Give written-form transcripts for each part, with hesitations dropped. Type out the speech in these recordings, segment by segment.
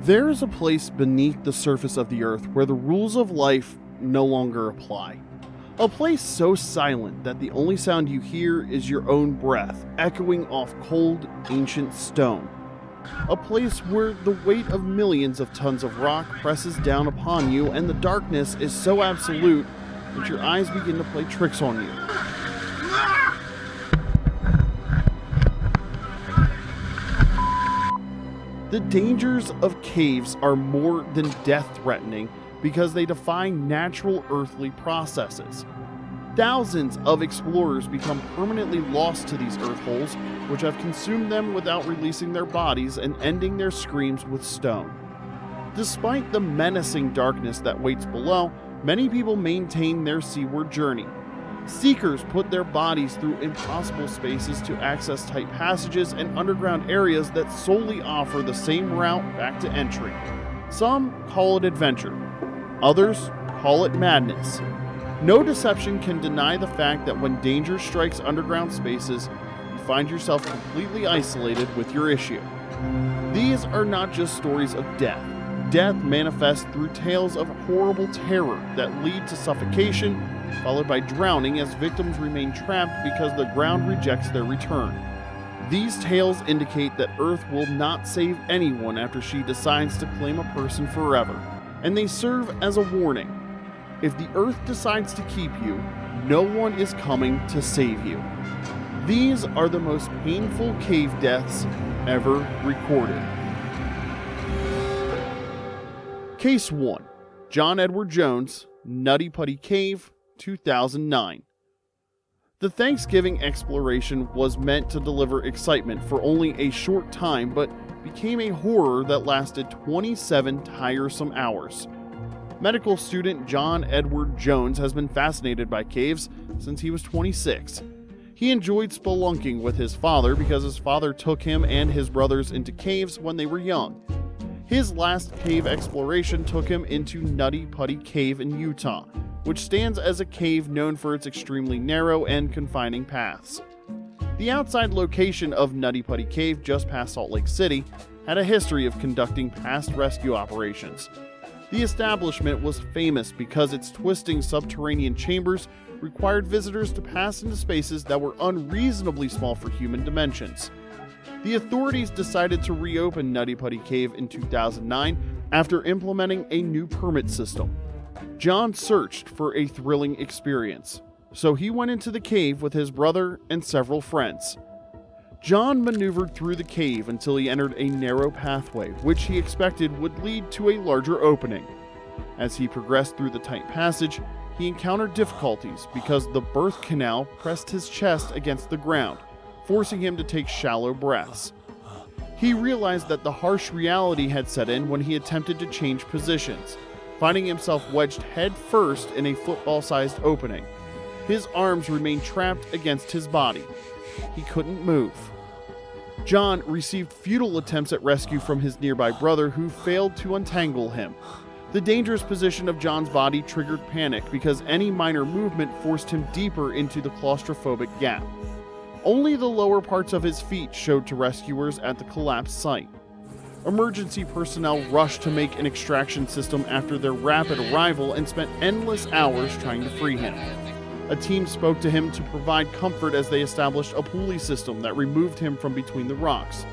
There is a place beneath the surface of the earth where the rules of life no longer apply. A place so silent that the only sound you hear is your own breath echoing off cold, ancient stone. A place where the weight of millions of tons of rock presses down upon you and the darkness is so absolute that your eyes begin to play tricks on you. The dangers of caves are more than death-threatening because they defy natural earthly processes. Thousands of explorers become permanently lost to these earth holes, which have consumed them without releasing their bodies and ending their screams with stone. Despite the menacing darkness that waits below, many people maintain their seaward journey. Seekers put their bodies through impossible spaces to access tight passages and underground areas that solely offer the same route back to entry. Some call it adventure. Others call it madness. No deception can deny the fact that when danger strikes underground spaces, you find yourself completely isolated with your issue. These are not just stories of death. Death manifests through tales of horrible terror that lead to suffocation, followed by drowning as victims remain trapped because the ground rejects their return. These tales indicate that Earth will not save anyone after she decides to claim a person forever, and they serve as a warning. If the Earth decides to keep you, no one is coming to save you. These are the most painful cave deaths ever recorded. Case 1. John Edward Jones, Nutty Putty Cave, 2009. The Thanksgiving exploration was meant to deliver excitement for only a short time, but became a horror that lasted 27 tiresome hours. Medical student John Edward Jones has been fascinated by caves since he was 26. He enjoyed spelunking with his father because his father took him and his brothers into caves when they were young. His last cave exploration took him into Nutty Putty Cave in Utah, which stands as a cave known for its extremely narrow and confining paths. The outside location of Nutty Putty Cave just past Salt Lake City had a history of conducting past rescue operations. The establishment was famous because its twisting subterranean chambers required visitors to pass into spaces that were unreasonably small for human dimensions. The authorities decided to reopen Nutty Putty Cave in 2009 after implementing a new permit system. John searched for a thrilling experience, so he went into the cave with his brother and several friends. John maneuvered through the cave until he entered a narrow pathway, which he expected would lead to a larger opening. As he progressed through the tight passage, he encountered difficulties because the birth canal pressed his chest against the ground, forcing him to take shallow breaths. He realized that the harsh reality had set in when he attempted to change positions, finding himself wedged head first in a football-sized opening. His arms remained trapped against his body. He couldn't move. John received futile attempts at rescue from his nearby brother, who failed to untangle him. The dangerous position of John's body triggered panic because any minor movement forced him deeper into the claustrophobic gap. Only the lower parts of his feet showed to rescuers at the collapsed site. Emergency personnel rushed to make an extraction system after their rapid arrival and spent endless hours trying to free him. A team spoke to him to provide comfort as they established a pulley system that removed him from between the rocks.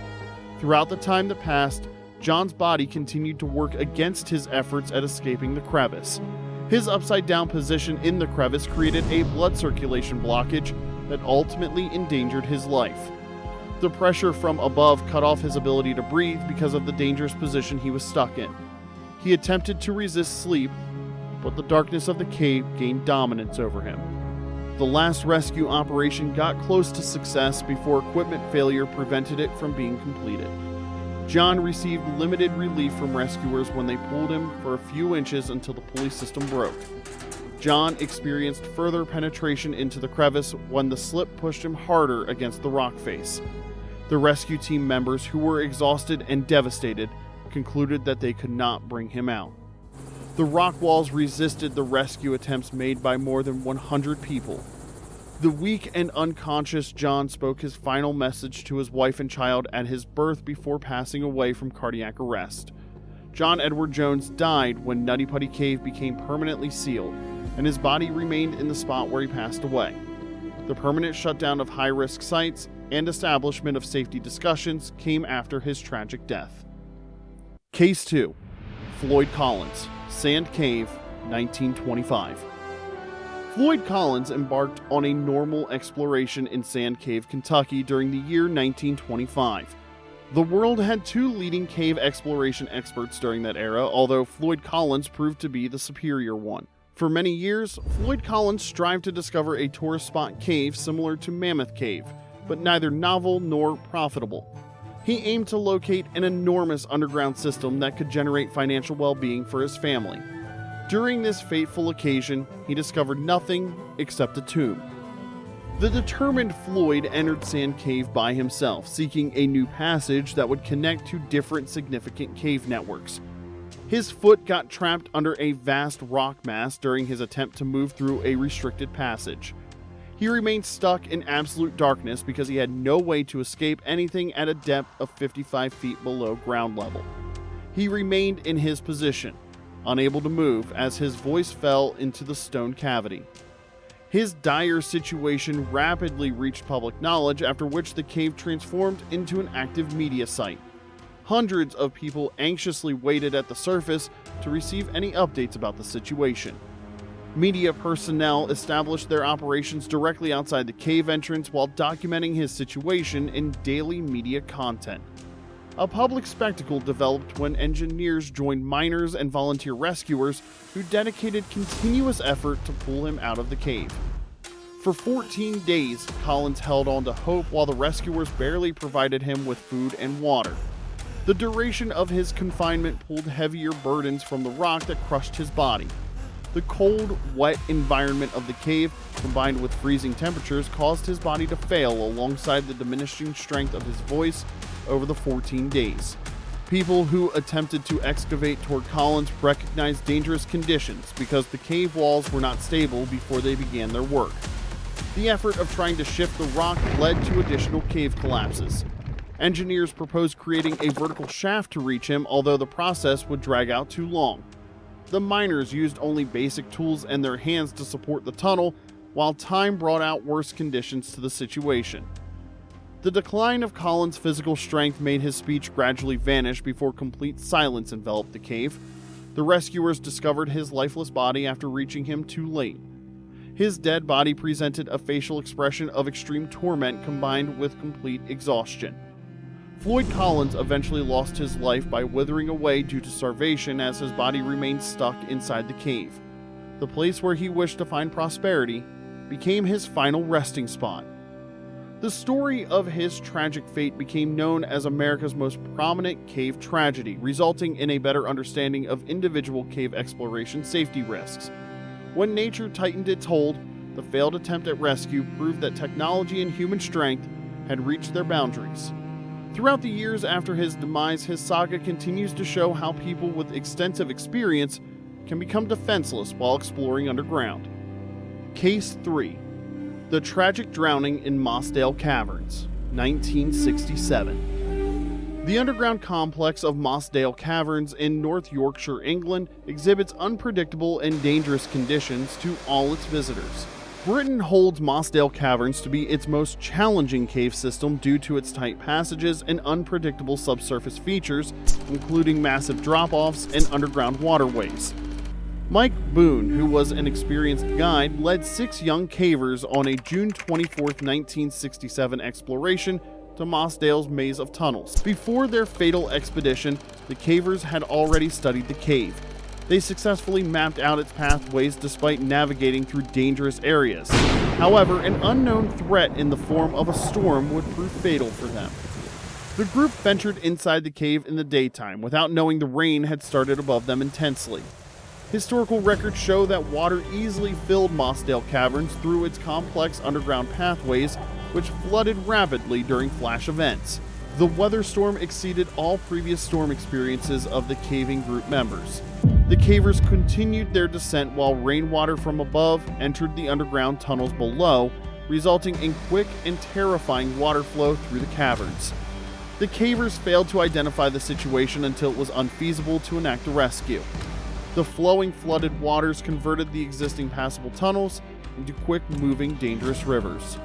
Throughout the time that passed, John's body continued to work against his efforts at escaping the crevice. His upside-down position in the crevice created a blood circulation blockage that ultimately endangered his life. The pressure from above cut off his ability to breathe because of the dangerous position he was stuck in. He attempted to resist sleep, but the darkness of the cave gained dominance over him. The last rescue operation got close to success before equipment failure prevented it from being completed. John received limited relief from rescuers when they pulled him for a few inches until the pulley system broke. John experienced further penetration into the crevice when the slip pushed him harder against the rock face. The rescue team members, who were exhausted and devastated, concluded that they could not bring him out. The rock walls resisted the rescue attempts made by more than 100 people. The weak and unconscious John spoke his final message to his wife and child at his birth before passing away from cardiac arrest. John Edward Jones died when Nutty Putty Cave became permanently sealed, and his body remained in the spot where he passed away. The permanent shutdown of high-risk sites and establishment of safety discussions came after his tragic death. Case 2. Floyd Collins, Sand Cave, 1925. Floyd Collins embarked on a normal exploration in Sand Cave, Kentucky during the year 1925. The world had two leading cave exploration experts during that era, although Floyd Collins proved to be the superior one. For many years, Floyd Collins strived to discover a tourist spot cave similar to Mammoth Cave, but neither novel nor profitable. He aimed to locate an enormous underground system that could generate financial well-being for his family. During this fateful occasion, he discovered nothing except a tomb. The determined Floyd entered Sand Cave by himself, seeking a new passage that would connect to different significant cave networks. His foot got trapped under a vast rock mass during his attempt to move through a restricted passage. He remained stuck in absolute darkness because he had no way to escape anything at a depth of 55 feet below ground level. He remained in his position, unable to move as his voice fell into the stone cavity. His dire situation rapidly reached public knowledge, after which the cave transformed into an active media site. Hundreds of people anxiously waited at the surface to receive any updates about the situation. Media personnel established their operations directly outside the cave entrance while documenting his situation in daily media content. A public spectacle developed when engineers joined miners and volunteer rescuers who dedicated continuous effort to pull him out of the cave. For 14 days, Collins held on to hope while the rescuers barely provided him with food and water. The duration of his confinement pulled heavier burdens from the rock that crushed his body. The cold, wet environment of the cave, combined with freezing temperatures, caused his body to fail alongside the diminishing strength of his voice over the 14 days. People who attempted to excavate toward Collins recognized dangerous conditions because the cave walls were not stable before they began their work. The effort of trying to shift the rock led to additional cave collapses. Engineers proposed creating a vertical shaft to reach him, although the process would drag out too long. The miners used only basic tools and their hands to support the tunnel, while time brought out worse conditions to the situation. The decline of Collins' physical strength made his speech gradually vanish before complete silence enveloped the cave. The rescuers discovered his lifeless body after reaching him too late. His dead body presented a facial expression of extreme torment combined with complete exhaustion. Floyd Collins eventually lost his life by withering away due to starvation as his body remained stuck inside the cave. The place where he wished to find prosperity became his final resting spot. The story of his tragic fate became known as America's most prominent cave tragedy, resulting in a better understanding of individual cave exploration safety risks. When nature tightened its hold, the failed attempt at rescue proved that technology and human strength had reached their boundaries. Throughout the years after his demise, his saga continues to show how people with extensive experience can become defenseless while exploring underground. Case 3. The Tragic Drowning in Mossdale Caverns, 1967. The underground complex of Mossdale Caverns in North Yorkshire, England, exhibits unpredictable and dangerous conditions to all its visitors. Britain holds Mossdale Caverns to be its most challenging cave system due to its tight passages and unpredictable subsurface features, including massive drop-offs and underground waterways. Mike Boone, who was an experienced guide, led 6 young cavers on a June 24, 1967 exploration to Mossdale's maze of tunnels. Before their fatal expedition, the cavers had already studied the cave. They successfully mapped out its pathways despite navigating through dangerous areas. However, an unknown threat in the form of a storm would prove fatal for them. The group ventured inside the cave in the daytime without knowing the rain had started above them intensely. Historical records show that water easily filled Mossdale Caverns through its complex underground pathways, which flooded rapidly during flash events. The weather storm exceeded all previous storm experiences of the caving group members. The cavers continued their descent while rainwater from above entered the underground tunnels below, resulting in quick and terrifying water flow through the caverns. The cavers failed to identify the situation until it was unfeasible to enact a rescue. The flowing flooded waters converted the existing passable tunnels into quick-moving, dangerous rivers.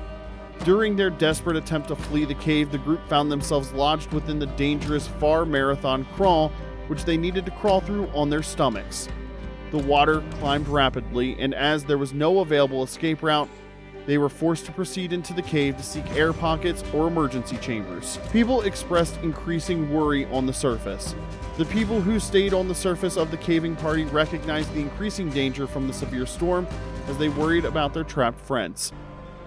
During their desperate attempt to flee the cave, the group found themselves lodged within the dangerous Far Marathon Crawl, which they needed to crawl through on their stomachs. The water climbed rapidly, and as there was no available escape route, they were forced to proceed into the cave to seek air pockets or emergency chambers. People expressed increasing worry on the surface. The people who stayed on the surface of the caving party recognized the increasing danger from the severe storm as they worried about their trapped friends.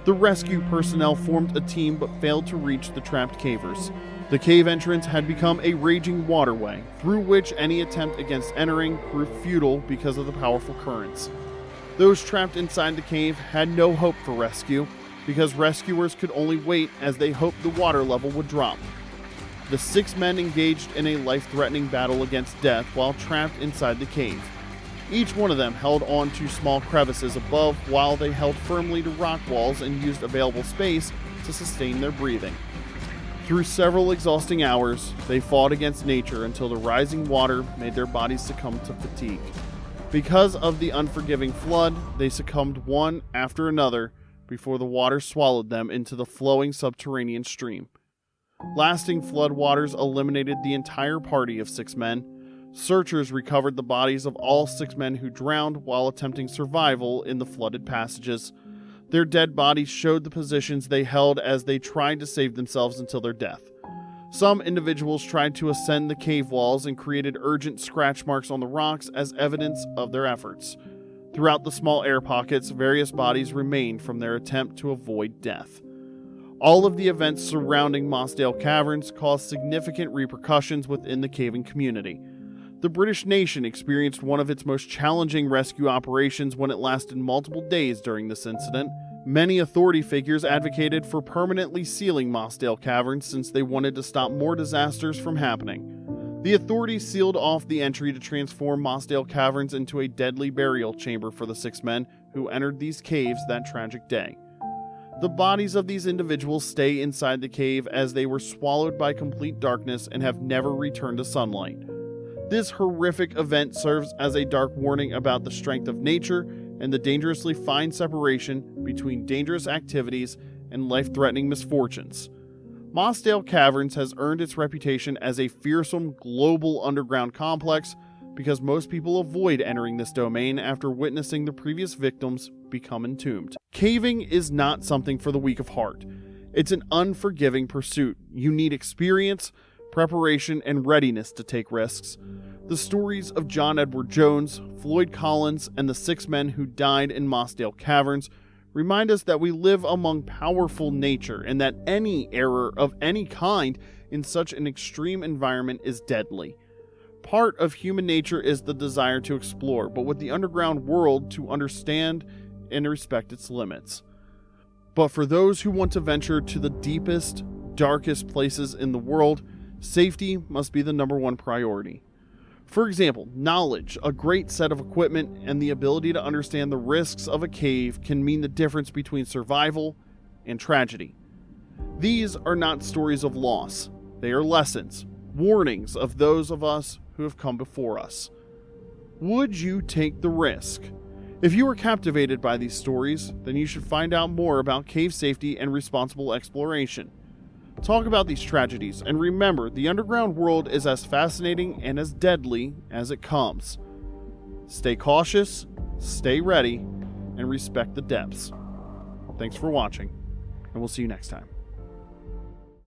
The rescue personnel formed a team but failed to reach the trapped cavers. The cave entrance had become a raging waterway, through which any attempt against entering proved futile because of the powerful currents. Those trapped inside the cave had no hope for rescue, because rescuers could only wait as they hoped the water level would drop. The 6 men engaged in a life-threatening battle against death while trapped inside the cave. Each one of them held on to small crevices above while they held firmly to rock walls and used available space to sustain their breathing. Through several exhausting hours, they fought against nature until the rising water made their bodies succumb to fatigue. Because of the unforgiving flood, they succumbed one after another before the water swallowed them into the flowing subterranean stream. Lasting flood waters eliminated the entire party of 6 men. Searchers recovered the bodies of all 6 men who drowned while attempting survival in the flooded passages. Their dead bodies showed the positions they held as they tried to save themselves until their death. Some individuals tried to ascend the cave walls and created urgent scratch marks on the rocks as evidence of their efforts. Throughout the small air pockets, various bodies remained from their attempt to avoid death. All of the events surrounding Mossdale Caverns caused significant repercussions within the caving community. The British nation experienced one of its most challenging rescue operations when it lasted multiple days during this incident. Many authority figures advocated for permanently sealing Mossdale Caverns since they wanted to stop more disasters from happening. The authorities sealed off the entry to transform Mossdale Caverns into a deadly burial chamber for the 6 men who entered these caves that tragic day. The bodies of these individuals stay inside the cave as they were swallowed by complete darkness and have never returned to sunlight. This horrific event serves as a dark warning about the strength of nature and the dangerously fine separation between dangerous activities and life-threatening misfortunes. Mossdale Caverns has earned its reputation as a fearsome global underground complex because most people avoid entering this domain after witnessing the previous victims become entombed. Caving is not something for the weak of heart. It's an unforgiving pursuit. You need experience, preparation, and readiness to take risks. The stories of John Edward Jones, Floyd Collins, and the 6 men who died in Mossdale Caverns remind us that we live among powerful nature and that any error of any kind in such an extreme environment is deadly. Part of human nature is the desire to explore, but with the underground world, to understand and respect its limits. But for those who want to venture to the deepest, darkest places in the world, safety must be the #1 priority. For example, knowledge, a great set of equipment, and the ability to understand the risks of a cave can mean the difference between survival and tragedy. These are not stories of loss. They are lessons, warnings of those of us who have come before us. Would you take the risk? If you are captivated by these stories, then you should find out more about cave safety and responsible exploration. Talk about these tragedies, and remember, the underground world is as fascinating and as deadly as it comes. Stay cautious, stay ready, and respect the depths. Thanks for watching, and we'll see you next time.